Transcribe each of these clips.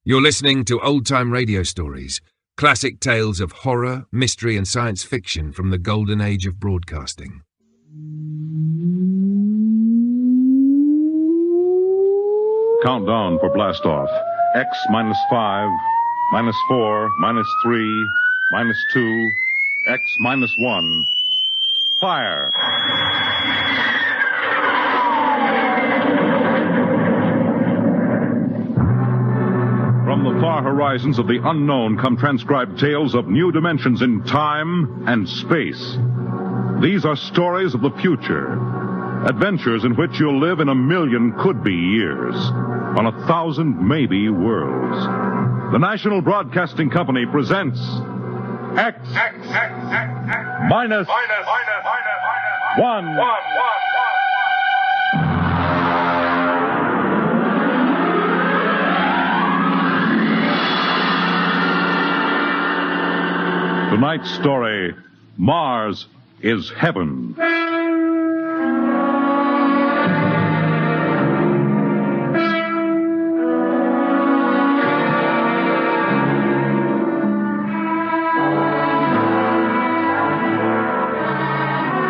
You're listening to old-time radio stories, classic tales of horror, mystery, and science fiction from the golden age of broadcasting. Countdown for blastoff. X minus 5, minus 4, minus 3, minus 2, X minus 1. Fire! From the far horizons of the unknown come transcribed tales of new dimensions in time and space. These are stories of the future. Adventures in which you'll live in 1,000,000 could-be years, on 1,000 maybe worlds. The National Broadcasting Company presents X minus 1. Tonight's story, Mars is Heaven.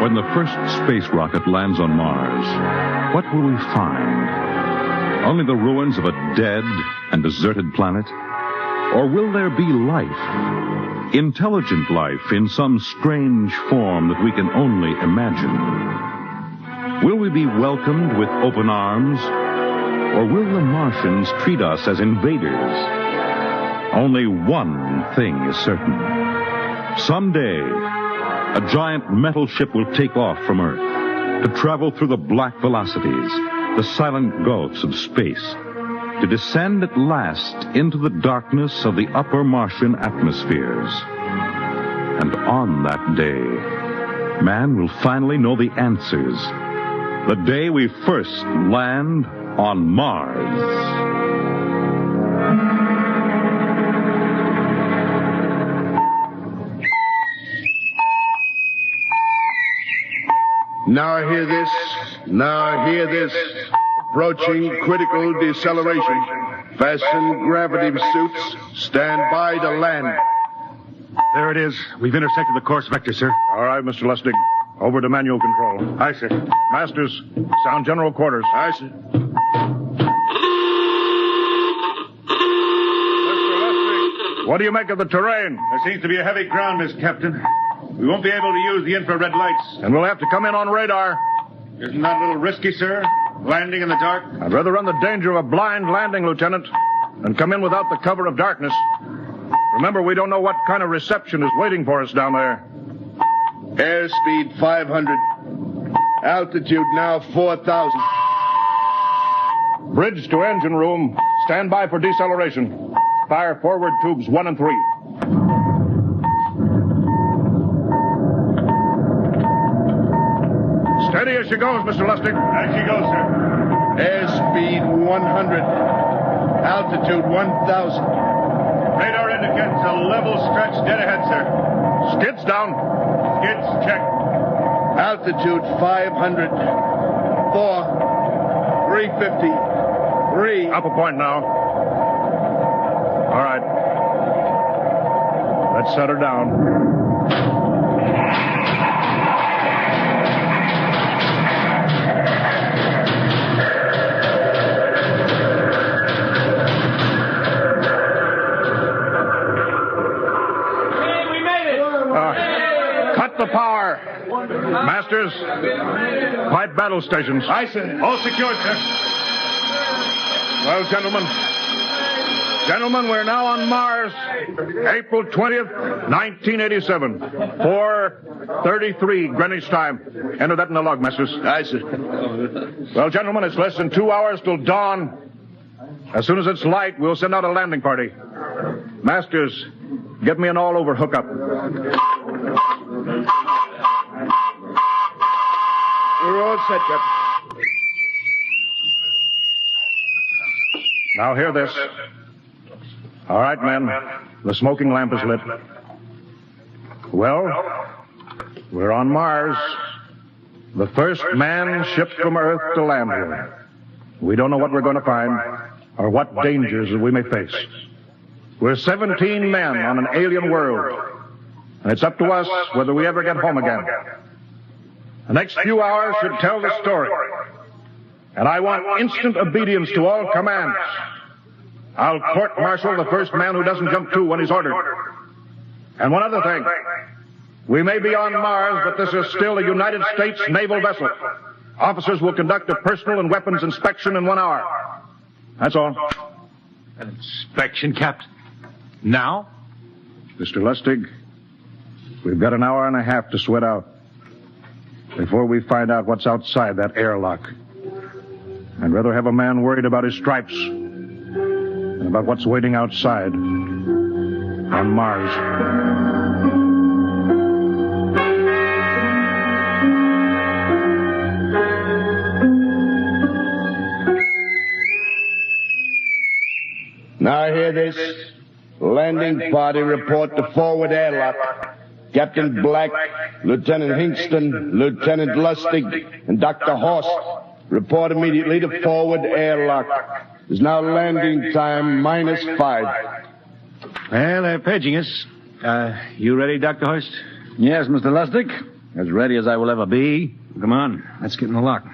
When the first space rocket lands on Mars, what will we find? Only the ruins of a dead and deserted planet? Or will there be life? Intelligent life in some strange form that we can only imagine? Will we be welcomed with open arms? Or will the Martians treat us as invaders? Only one thing is certain. Someday, a giant metal ship will take off from Earth to travel through the black velocities, the silent gulfs of space, to descend at last into the darkness of the upper Martian atmospheres. And on that day, man will finally know the answers. The day we first land on Mars. Now hear this. Approaching critical deceleration. Fasten gravity suits. Stand by to land. There it is. We've intersected the course vector, sir. All right, Mr. Lustig. Over to manual control. Aye, sir. Masters, sound general quarters. Aye, sir. Mr. Lustig, what do you make of the terrain? There seems to be a heavy ground, Miss Captain. We won't be able to use the infrared lights. And we'll have to come in on radar. Isn't that a little risky, sir? Landing in the dark? I'd rather run the danger of a blind landing, Lieutenant, than come in without the cover of darkness. Remember, we don't know what kind of reception is waiting for us down there. Airspeed 500. Altitude now 4,000. Bridge to engine room. Stand by for deceleration. Fire forward tubes 1 and 3. Steady as she goes, Mr. Lustig. As she goes, sir. Airspeed 100. Altitude 1,000. Radar indicates a level stretch dead ahead, sir. Skids down. Skids check. Altitude 500. 4. 350. 3. Up a point now. All right. Let's set her down. Cut the power. Masters, pipe battle stations. Aye, sir. All secured, sir. Well, gentlemen, we're now on Mars, April 20th, 1987, 4:33 Greenwich time. Enter that in the log, Masters. Aye, sir. Well, gentlemen, it's less than 2 hours till dawn. As soon as it's light, we'll send out a landing party. Masters, get me an all-over hookup. We're all set, Captain. Now hear this. All right, men. The smoking lamp is lit. Well, we're on Mars. The first man shipped from Earth to land here. We don't know what we're going to find. or what dangers we may face. We're 17 men on an alien world, and it's up to us whether we ever get home again. The next few hours should tell the story, and I want instant obedience to all commands. I'll court-martial the first man who doesn't jump to when he's ordered. And one other thing. We may be on Mars, but this is still a United States naval vessel. Officers will conduct a personal and weapons inspection in 1 hour. That's all. An inspection, Captain? Now? Mr. Lustig, we've got an hour and a half to sweat out before we find out what's outside that airlock. I'd rather have a man worried about his stripes than about what's waiting outside on Mars. Now hear this. Landing party report to forward airlock. Captain Black, Lieutenant Hingston, Lieutenant Lustig, and Dr. Horst report immediately to forward airlock. There's now landing time -5. Well, they're paging us. You ready, Dr. Horst? Yes, Mr. Lustig. As ready as I will ever be. Come on, let's get in the lock.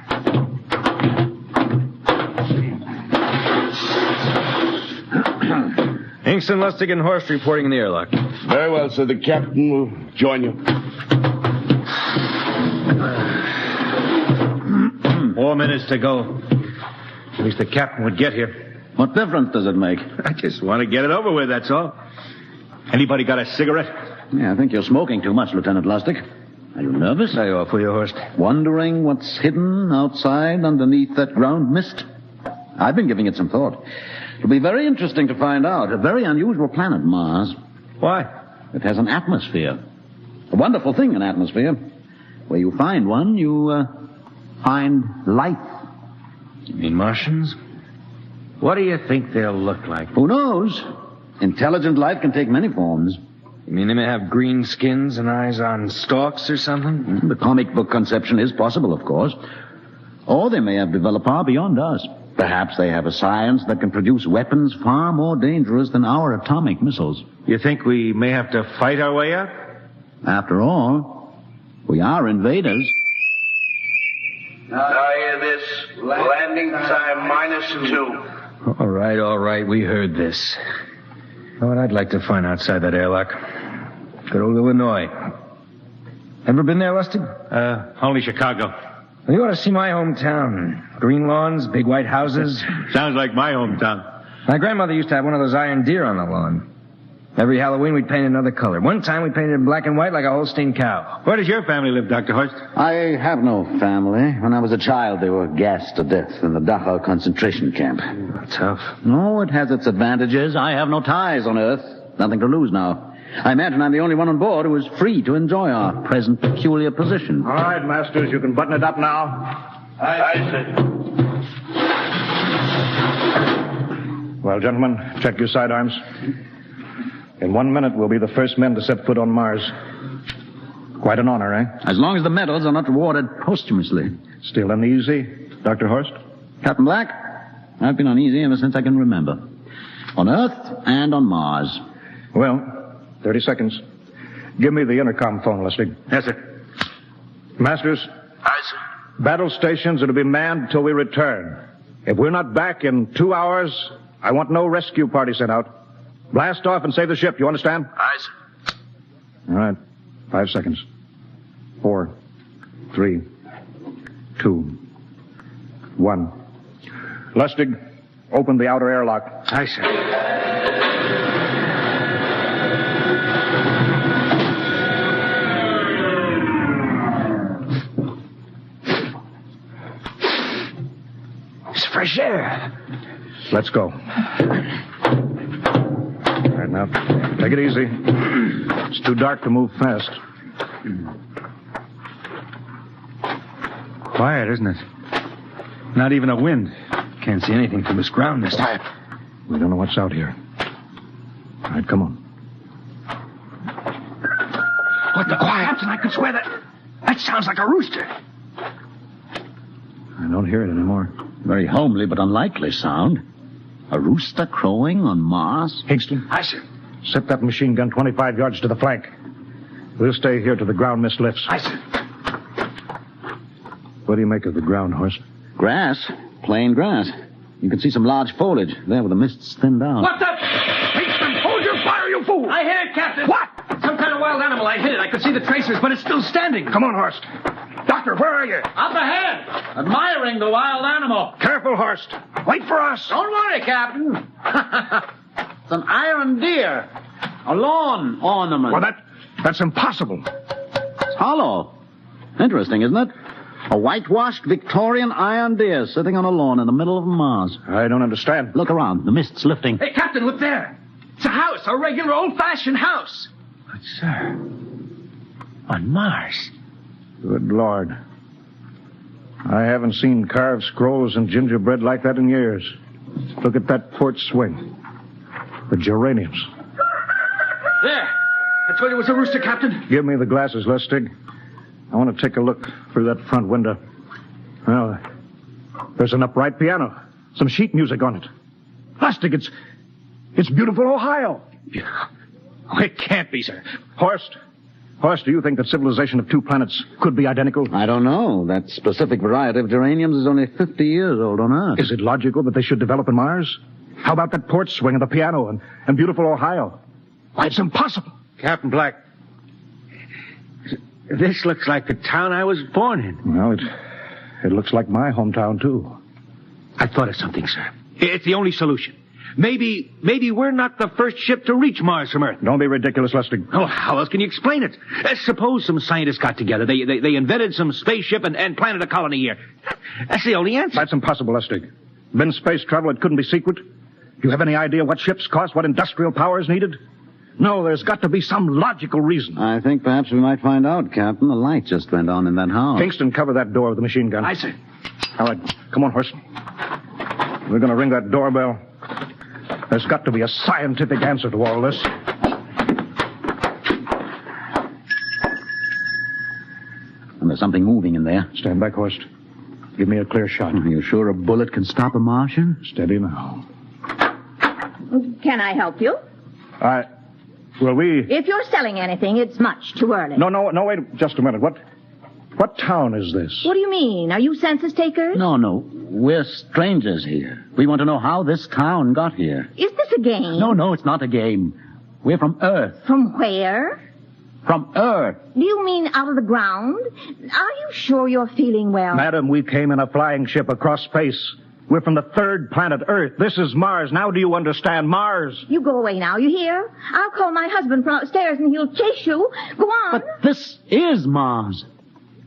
Hingston, Lustig, and Horst reporting in the airlock. Very well, sir. The captain will join you. 4 minutes to go. At least the captain would get here. What difference does it make? I just want to get it over with, that's all. Anybody got a cigarette? Yeah, I think you're smoking too much, Lieutenant Lustig. Are you nervous? I offer you, Horst. Wondering what's hidden outside underneath that ground mist? I've been giving it some thought. It'll be very interesting to find out. A very unusual planet, Mars. Why? It has an atmosphere. A wonderful thing, an atmosphere. Where you find one, you find life. You mean Martians? What do you think they'll look like? Who knows? Intelligent life can take many forms. You mean they may have green skins and eyes on stalks or something? The comic book conception is possible, of course. Or they may have developed far beyond us. Perhaps they have a science that can produce weapons far more dangerous than our atomic missiles. You think we may have to fight our way out? After all, we are invaders. Now hear this. Landing time -2. All right. We heard this. You know what I'd like to find outside that airlock? Good old Illinois. Ever been there, Lustig? Only Chicago. Well, you ought to see my hometown. Green lawns, big white houses. Sounds like my hometown. My grandmother used to have one of those iron deer on the lawn. Every Halloween we'd paint it another color. One time we painted it black and white like a Holstein cow. Where does your family live, Dr. Horst? I have no family. When I was a child, they were gassed to death in the Dachau concentration camp. Tough. No, it has its advantages. I have no ties on Earth. Nothing to lose now. I imagine I'm the only one on board who is free to enjoy our present peculiar position. All right, Masters, you can button it up now. Aye, sir. Well, gentlemen, check your sidearms. In 1 minute, we'll be the first men to set foot on Mars. Quite an honor, eh? As long as the medals are not rewarded posthumously. Still uneasy, Dr. Horst? Captain Black, I've been uneasy ever since I can remember. On Earth and on Mars. Well, 30 seconds. Give me the intercom phone, Lustig. Yes, sir. Masters? Aye, sir. Battle stations are to be manned until we return. If we're not back in 2 hours, I want no rescue party sent out. Blast off and save the ship, you understand? Aye, sir. All right. 5 seconds. 4, 3, 2, 1. Lustig, open the outer airlock. Aye, sir. It's fresh air. Let's go. All right, now, take it easy. It's too dark to move fast. Quiet, isn't it? Not even a wind. Can't see anything from this ground this time. We don't know what's out here. All right, come on. What the quiet? Captain, I could swear that sounds like a rooster. I don't hear it anymore. Very homely but unlikely sound. A rooster crowing on Mars? Hingston, Aye, sir. set that machine gun 25 yards to the flank. We'll stay here till the ground mist lifts. Aye, sir. What do you make of the ground, Horst? Grass. Plain grass. You can see some large foliage there where the mist's thinned out. What the? Hingston, hold your fire, you fool! I hit it, Captain. What? Some kind of wild animal. I hit it. I could see the tracers, but it's still standing. Come on, Horst. Doctor, where are you? Up ahead. Admiring the wild animal. Careful, Horst. Wait for us. Don't worry, Captain. It's an iron deer. A lawn ornament. Well, that's impossible. It's hollow. Interesting, isn't it? A whitewashed Victorian iron deer sitting on a lawn in the middle of Mars. I don't understand. Look around. The mist's lifting. Hey, Captain, look there. It's a house, a regular old-fashioned house. But, sir, on Mars. Good Lord. I haven't seen carved scrolls and gingerbread like that in years. Look at that porch swing. The geraniums. There. I told you it was a rooster, Captain. Give me the glasses, Lustig. I want to take a look through that front window. Well, there's an upright piano. Some sheet music on it. Lustig, it's beautiful Ohio. Oh, it can't be, sir. Horst, do you think that civilization of two planets could be identical? I don't know. That specific variety of geraniums is only 50 years old on Earth. Is it logical that they should develop in Mars? How about that porch swing and the piano and beautiful Ohio? Why, it's impossible. Captain Black, this looks like the town I was born in. Well, it looks like my hometown, too. I thought of something, sir. It's the only solution. Maybe we're not the first ship to reach Mars from Earth. Don't be ridiculous, Lustig. Oh, how else can you explain it? Suppose some scientists got together. They invented some spaceship and planted a colony here. That's the only answer. That's impossible, Lustig. Been space travel, it couldn't be secret. Do you have any idea what ships cost, what industrial power is needed? No, there's got to be some logical reason. I think perhaps we might find out, Captain. The light just went on in that house. Kingston, cover that door with the machine gun. Aye, sir. All right, come on, Horst. We're going to ring that doorbell. There's got to be a scientific answer to all this. And there's something moving in there. Stand back, Horst. Give me a clear shot. Are you sure a bullet can stop a Martian? Steady now. Can I help you? Well, If you're selling anything, it's much too early. No, wait just a minute. What town is this? What do you mean? Are you census takers? No. We're strangers here. We want to know how this town got here. Is this a game? No, it's not a game. We're from Earth. From where? From Earth. Do you mean out of the ground? Are you sure you're feeling well? Madam, we came in a flying ship across space. We're from the third planet, Earth. This is Mars. Now do you understand? Mars. You go away now, you hear? I'll call my husband from upstairs and he'll chase you. Go on. But this is Mars,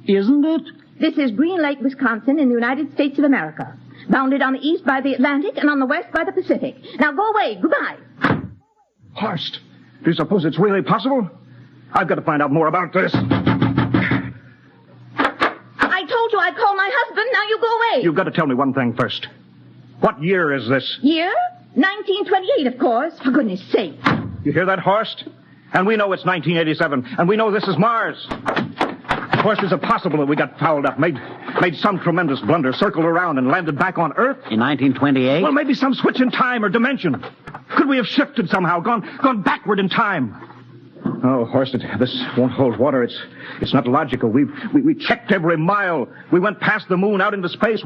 isn't it? This is Green Lake, Wisconsin, in the United States of America. Bounded on the east by the Atlantic and on the west by the Pacific. Now go away. Goodbye. Horst, do you suppose it's really possible? I've got to find out more about this. I told you I'd call my husband. Now you go away. You've got to tell me one thing first. What year is this? Year? 1928, of course. For goodness sake. You hear that, Horst? And we know it's 1987, and we know this is Mars. Horst, is it possible that we got fouled up, made some tremendous blunder, circled around, and landed back on Earth? In 1928? Well, maybe some switch in time or dimension. Could we have shifted somehow, gone backward in time? Oh, Horst, this won't hold water. It's not logical. We checked every mile. We went past the moon, out into space.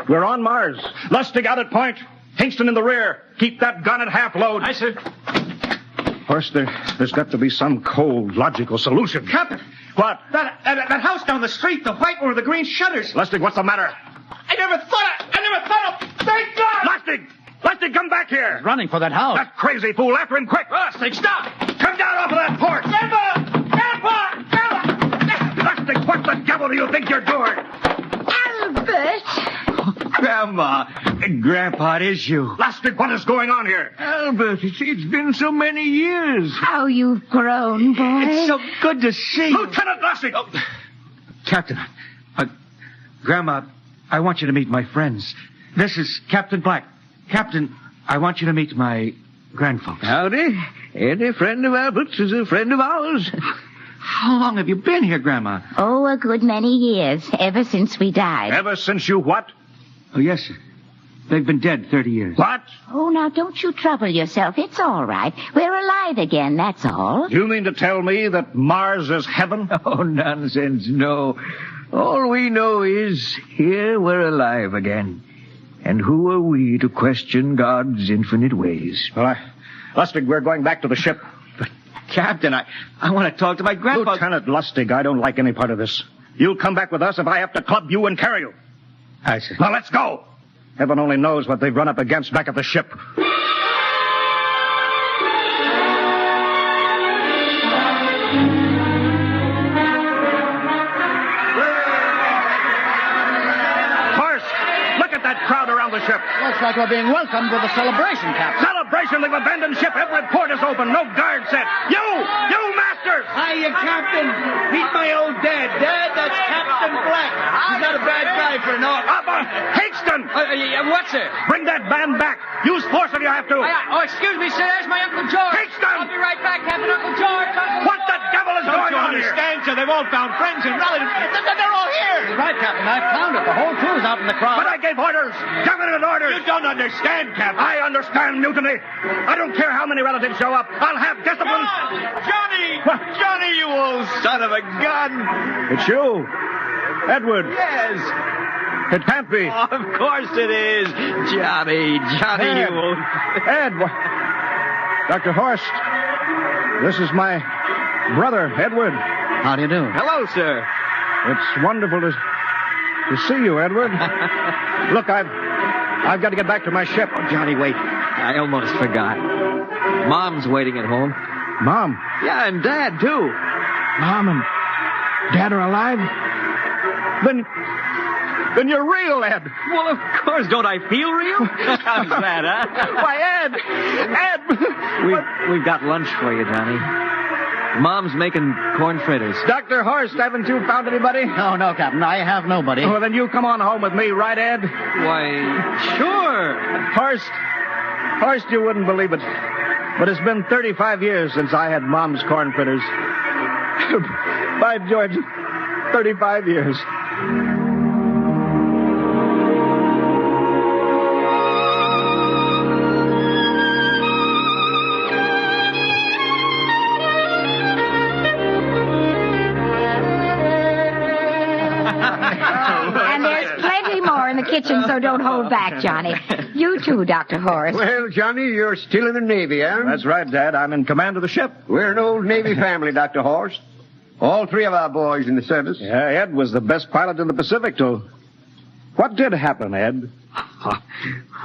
We're on Mars. Lustig out at point. Hingston in the rear. Keep that gun at half load. Aye, sir. Horst, there's got to be some cold, logical solution. Captain. What? That house down the street, the white one with the green shutters. Lustig, what's the matter? I never thought of... Thank God! Lustig, come back here. He's running for that house. That crazy fool, after him, quick. Lustig, stop! Come down off of that porch. Grandpa! Lustig, what the devil do you think you're doing? Albert! Grandma, Grandpa, it is you. Lustig, what is going on here? Albert, it's been so many years. How you've grown, boy. It's so good to see you. Lieutenant Lustig! Oh, Captain, Grandma, I want you to meet my friends. This is Captain Black. Captain, I want you to meet my grandfolks. Howdy. Any friend of Albert's is a friend of ours. How long have you been here, Grandma? Oh, a good many years, ever since we died. Ever since you what? Oh, yes, sir. They've been dead 30 years. What? Oh, now, don't you trouble yourself. It's all right. We're alive again, that's all. Do you mean to tell me that Mars is heaven? Oh, nonsense, no. All we know is here we're alive again. And who are we to question God's infinite ways? Well, Lustig, we're going back to the ship. Captain, I want to talk to my grandpa. Lieutenant Lustig, I don't like any part of this. You'll come back with us if I have to club you and carry you. I see. Now, let's go. Heaven only knows what they've run up against back at the ship. Crowd around the ship. Looks like we're being welcomed with a celebration, Captain. Celebration? They've abandoned ship. Every port is open. No guard set. You masters! Hiya, Captain. Meet my old dad. Dad, that's Captain Black. He's not a bad guy for an officer. Higston! What's it? Bring that band back. Use force if you have to. Excuse me, sir. There's my Uncle George. Higston! I'll be right back, Captain. Uncle George. What the devil is going on here? Understand, sir? They've all found friends and relatives. They're all here. Right, Captain. I found it. The whole crew's out in the crowd. But I gave orders. Definite orders. You don't understand, Captain. I understand mutiny. I don't care how many relatives show up. I'll have discipline. Johnny, you old son of a gun. It's you. Edward. Yes. It can't be. Oh, of course it is. Johnny, Ed. you old... Ed. Dr. Horst. This is my brother, Edward. How do you do? Hello, sir. It's wonderful to see you, Edward. Look, I've got to get back to my ship. Oh, Johnny, wait. I almost forgot. Mom's waiting at home. Mom? Yeah, and Dad, too. Mom and Dad are alive? Then you're real, Ed. Well, of course. Don't I feel real? How's that, huh? Why, Ed! We've got lunch for you, Johnny. Mom's making corn fritters. Dr. Horst, haven't you found anybody? Oh, no, Captain. I have nobody. Well, then you come on home with me, right, Ed? Why, sure. Horst, you wouldn't believe it, but it's been 35 years since I had Mom's corn fritters. By George, 35 years. Kitchen, so don't hold back, Johnny. You too, Dr. Horst. Well, Johnny, you're still in the Navy, eh? That's right, Dad. I'm in command of the ship. We're an old Navy family, Dr. Horst. All three of our boys in the service. Yeah, Ed was the best pilot in the Pacific, too. What did happen, Ed?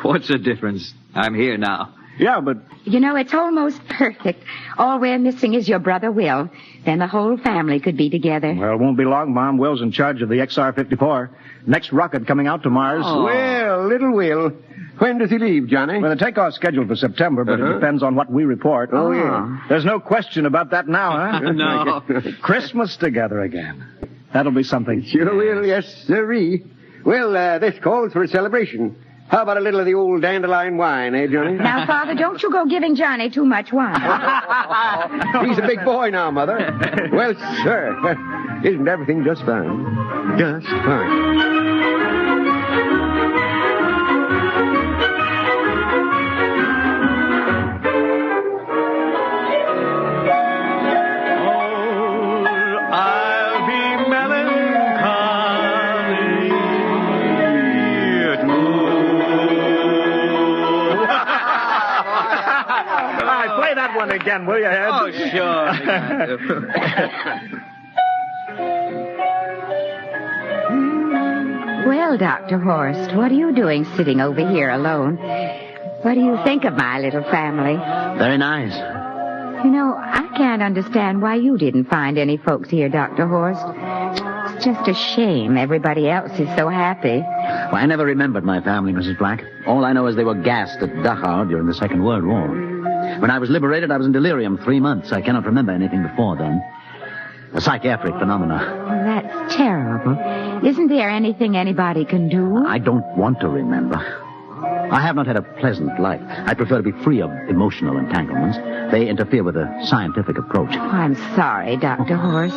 What's the difference? I'm here now. Yeah, but... You know, it's almost perfect. All we're missing is your brother Will. Then the whole family could be together. Well, it won't be long, Mom. Will's in charge of the XR-54. Next rocket coming out to Mars. Oh. Well, little Will. When does he leave, Johnny? Well, the takeoff's scheduled for September, but it depends on what we report. Oh, yeah. There's no question about that now, huh? No. Christmas together again. That'll be something. Sure will, yes, sirree. Well, this calls for a celebration. How about a little of the old dandelion wine, eh, Johnny? Now, Father, don't you go giving Johnny too much wine. He's a big boy now, Mother. Well, sir, isn't everything just fine? Just fine. One again, will you, Ed? Oh, sure. Well, Dr. Horst, what are you doing sitting over here alone? What do you think of my little family? Very nice. You know, I can't understand why you didn't find any folks here, Dr. Horst. It's just a shame everybody else is so happy. Well, I never remembered my family, Mrs. Black. All I know is they were gassed at Dachau during the Second World War. When I was liberated, I was in delirium 3 months. I cannot remember anything before then. A psychiatric phenomena. Oh, that's terrible. Isn't there anything anybody can do? I don't want to remember. I have not had a pleasant life. I prefer to be free of emotional entanglements. They interfere with a scientific approach. Oh, I'm sorry, Dr. Horst.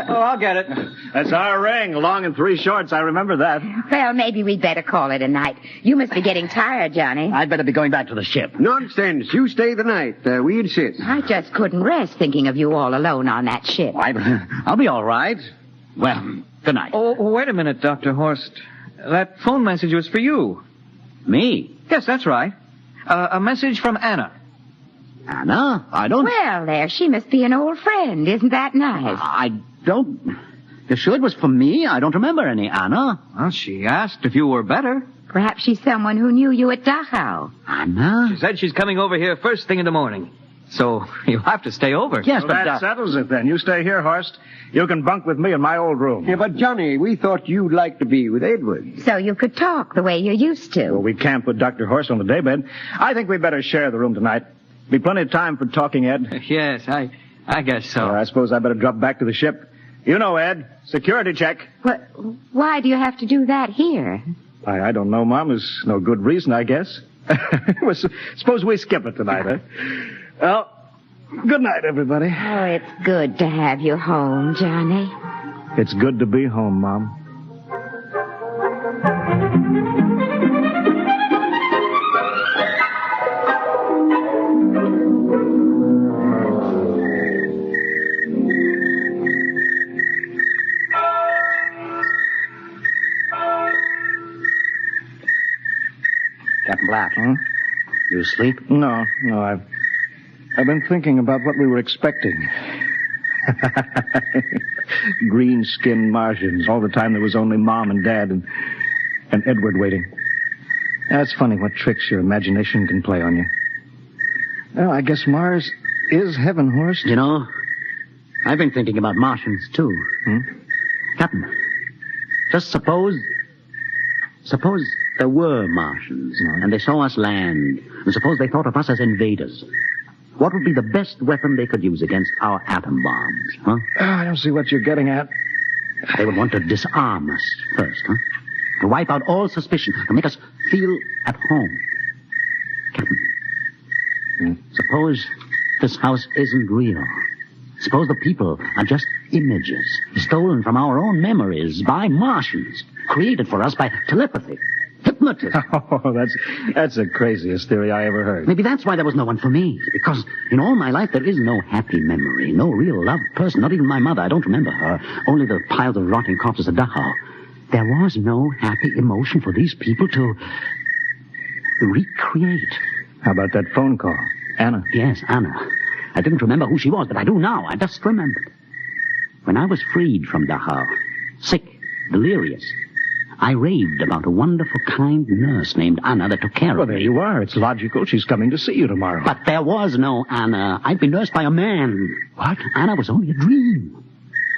Oh, I'll get it. That's our ring, long and 3 shorts. I remember that. Well, maybe we'd better call it a night. You must be getting tired, Johnny. I'd better be going back to the ship. Nonsense. You stay the night. We insist. I just couldn't rest thinking of you all alone on that ship. I'll be all right. Well, good night. Oh, wait a minute, Dr. Horst. That phone message was for you. Me? Yes, that's right. A message from Anna. Anna? I don't... Well, there, she must be an old friend. Isn't that nice? I don't... You sure it was for me? I don't remember any Anna. Well, she asked if you were better. Perhaps she's someone who knew you at Dachau. Anna? She said she's coming over here first thing in the morning. So you'll have to stay over. Yes, Well, but... that settles it then. You stay here, Horst. You can bunk with me in my old room. Yeah, but Johnny, we thought you'd like to be with Edward. So you could talk the way you used to. Well, we can't put Dr. Horst on the daybed. I think we'd better share the room tonight. Be plenty of time for talking, Ed. Yes, I guess so. I suppose I better drop back to the ship. You know, Ed, security check. What? Why do you have to do that here? I don't know, Mom. There's no good reason, I guess. Well, suppose we skip it tonight, huh? Well, good night, everybody. Oh, it's good to have you home, Johnny. It's good to be home, Mom. Captain Black. You asleep? No, I've been thinking about what we were expecting. Green-skinned Martians. All the time there was only Mom and Dad and Edward waiting. That's funny what tricks your imagination can play on you. Well, I guess Mars is heaven, Horst. You know, I've been thinking about Martians, too. Captain, just suppose there were Martians, and they saw us land, and suppose they thought of us as invaders. What would be the best weapon they could use against our atom bombs, huh? I don't see what you're getting at. They would want to disarm us first, huh? To wipe out all suspicion, to make us feel at home. Captain, suppose this house isn't real. Suppose the people are just images, stolen from our own memories by Martians, created for us by telepathy, hypnotism. Oh, that's the craziest theory I ever heard. Maybe that's why there was no one for me, because in all my life there is no happy memory, no real loved person, not even my mother. I don't remember her, only the piles of rotting corpses at Dachau. There was no happy emotion for these people to recreate. How about that phone call? Anna? Yes, Anna. I didn't remember who she was, but I do now. I just remembered. When I was freed from Dachau, sick, delirious, I raved about a wonderful, kind nurse named Anna that took care of me. Well, there you are. It's logical. She's coming to see you tomorrow. But there was no Anna. I'd been nursed by a man. What? Anna was only a dream.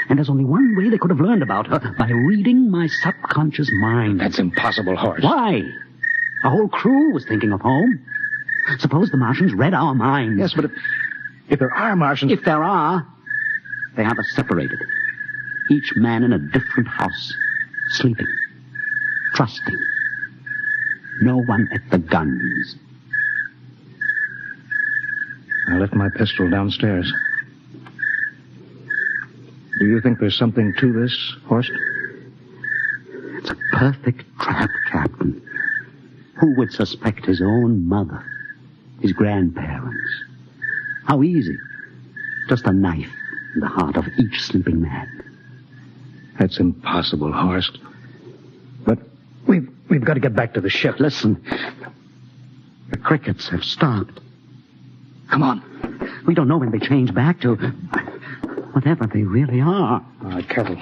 And there's only one way they could have learned about her, by reading my subconscious mind. That's impossible, Horst. Why? A whole crew was thinking of home. Suppose the Martians read our minds. Yes, but if there are Martians... If there are, they have us separated. Each man in a different house, sleeping, trusting. No one at the guns. I left my pistol downstairs. Do you think there's something to this, Horst? It's a perfect trap, Captain. Who would suspect his own mother, his grandparents? How easy. Just a knife in the heart of each sleeping man. That's impossible, Horst. But we've got to get back to the ship. Listen. The crickets have stopped. Come on. We don't know when they change back to whatever they really are. All right, careful.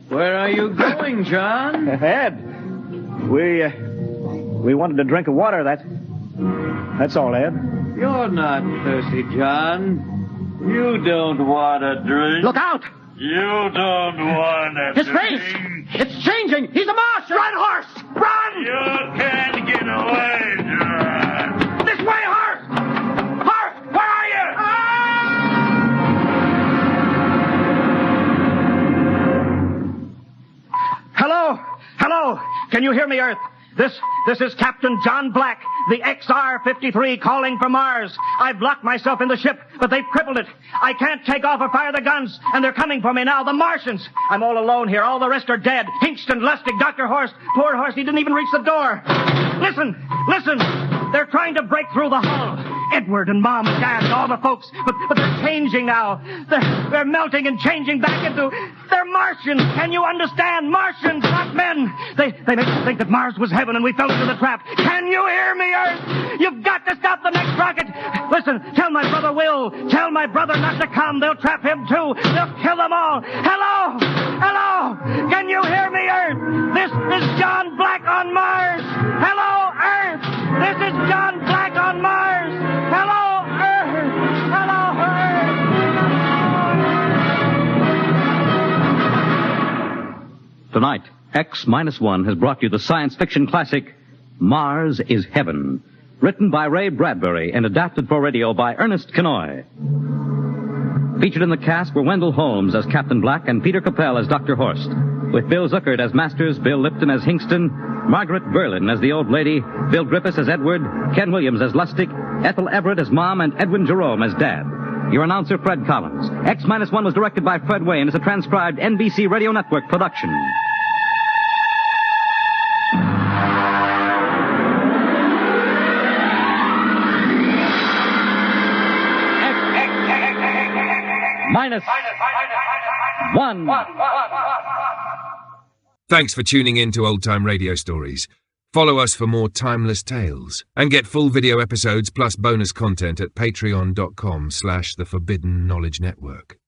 Where are you going, John? Ed, we wanted a drink of water. That's all, Ed. You're not thirsty, John. You don't want a drink. Look out! You don't want a His drink. face! It's changing! He's a Martian! Run, horse! Run! You can't get away, John. This way, horse! Horse, where are you? Hello? Hello? Can you hear me, Earth? This is Captain John Black, the XR-53 calling from Mars. I've locked myself in the ship, but they've crippled it. I can't take off or fire the guns, and they're coming for me now, the Martians. I'm all alone here. All the rest are dead. Hinkston, Lustig, Dr. Horst. Poor Horst, he didn't even reach the door. Listen. They're trying to break through the hull. Edward and Mom and Dad and all the folks, but they're changing now. They're melting and changing back into... They're Martians. Can you understand? Martians, not men. They make us think that Mars was heaven and we fell into the trap. Can you hear me, Earth? You've got to stop the next rocket. Listen, tell my brother Will. Tell my brother not to come. They'll trap him too. They'll kill them all. Hello? Can you hear me, Earth? This is John Black on Mars. Hello, Earth. This is John Black on Mars. Hello, Earth. Hello, Earth. Tonight, X-1 has brought you the science fiction classic, Mars is Heaven, written by Ray Bradbury and adapted for radio by Ernest Kenoy. Featured in the cast were Wendell Holmes as Captain Black and Peter Capell as Dr. Horst, with Bill Zuckert as Masters, Bill Lipton as Hinkston, Margaret Berlin as the old lady, Bill Griffiths as Edward, Ken Williams as Lustig, Ethel Everett as Mom, and Edwin Jerome as Dad. Your announcer, Fred Collins. X-1 was directed by Fred Wayne and is a transcribed NBC Radio Network production. -1. Thanks for tuning in to Old Time Radio Stories. Follow us for more timeless tales and get full video episodes plus bonus content at patreon.com/The Forbidden Knowledge Network.